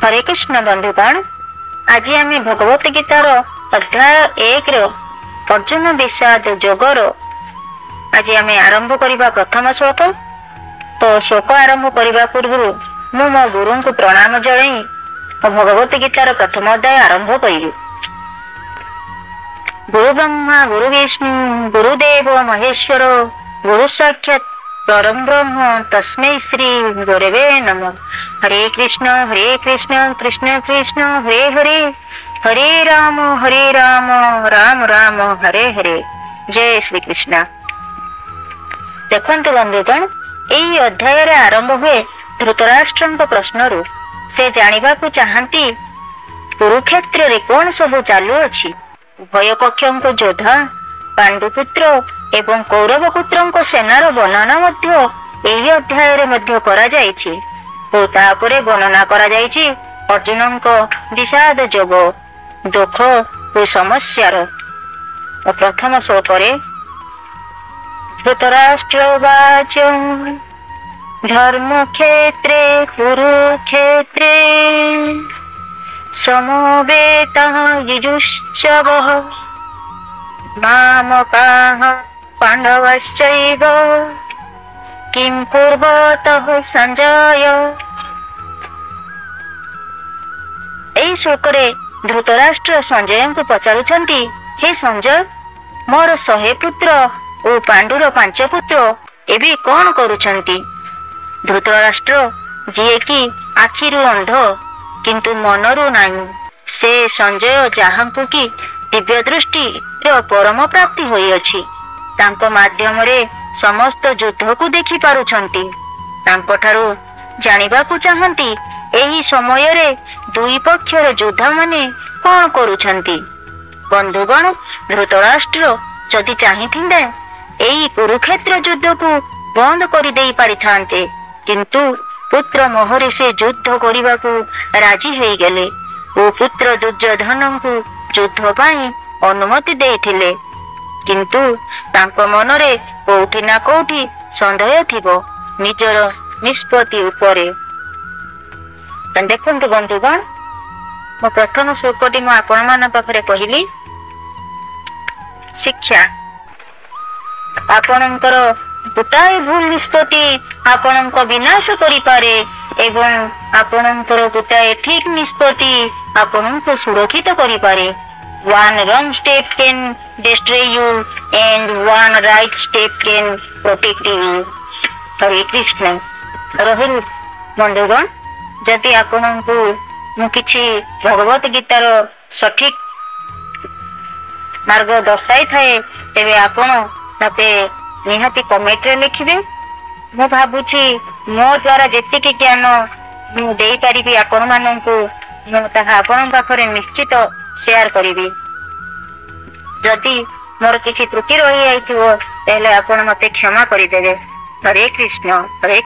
हरे कृष्ण बंधुगण, आज आम भगवत गीतार अध्याय 1 अर्जुन विषाद जोगर आज आम आरंभ करवा प्रथम श्लोक। तो श्लोक आरंभ करने पूर्व मु मो गुरु को प्रणाम जणाई भगवत गीतार प्रथम अध्याय आरंभ करी। गुरु ब्रह्मा गुरु विष्णु गुरुदेव महेश्वर गुरु साक्षात् परम ब्रह्म तस्मै श्री गुरवे नमः। हरे कृष्ण कृष्ण कृष्ण हरे हरे, हरे राम राम राम हरे हरे। जय श्री कृष्ण। देखंतु बंधुगण, एई अध्याय रे आरंभ हुए धृतराष्ट्र प्रश्न से जानिबा को चाहती कुरुक्षेत्र रे कौन सब चालू अछि। उभय पक्षों को योद्धा पांडुपुत्र एवं कौरव पुत्र सेनार वर्णना मध्य एही अध्याय रे मध्य करा जायछि और तापरे वर्णना करा जायछि अर्जुन को विषाद जोग दुख और समस्यार। प्रथम श्लोक रे धृतराष्ट्रवाच धर्म क्षेत्रे कुरुक्षेत्रे समवेतः युजुष्टवः मामकाः पांडवश्चैव किं कुर्वतः संजय। एई श्लोक रे धृतराष्ट्र संजय को पचारुछंती, हे संजय, मोर 100 पुत्र और पांडुर 5 पुत्र एबे कौन करुछंती। धृतराष्ट्र जिए कि आखिरु अंध किंतु मनरु नाही, से संजय जहांकु कि दिव्य दृष्टि रे परम प्राप्ति होई अछि, तांको माध्यम रे समस्त युद्ध को देखि पारुछंती। तांको ठारू जानिबा को चाहंती एही समय रे दुई पक्षर योद्धा माने कौन करुछंती। बंधुगण, धृतराष्ट्र जदि चाहिथिंदे एही कुरुक्षेत्र युद्ध को बंद करि देई पारिथांते, किंतु पुत्र मोहरे से युद्ध करिबा को राजी होई गेले ओ पुत्र दुर्योधन को युद्ध पाई अनुमति देइथिले। किंतु तांको मनरे कोठी ना कोठी संदेह थिबो निजर निष्पत्ति उपरे। देखंतु बंधुगण, मो प्रथम श्लोकटी मो आपण मान पाखरे कहिली। शिक्षा आपणकर गोटाए भूल निष्पत्ति आपणक विनाश करि पारे एवं आपणकर गोटाए ठीक निष्पत्ति आपणक सुरक्षित करि पारे। One wrong step can destroy you and one right step can protect you. हरे कृष्ण। रहिल बंधुगण, जदि आपनकु मु किछि भगवत गीतार सठिक मार्ग दर्शाई थाए तेबे आपण मते निहाती कमेंट रे लिखिबे। मु भाबुछि मो द्वारा जेतिके ज्ञान मु देई परिबि आपण माननकु मु ताहा आपण पाखरे निश्चित शेयर करिबि। जदि मोर किछि त्रुटि रहि आइथिबो तेले आपण मते क्षमा करि देबे। हरे कृष्ण हरे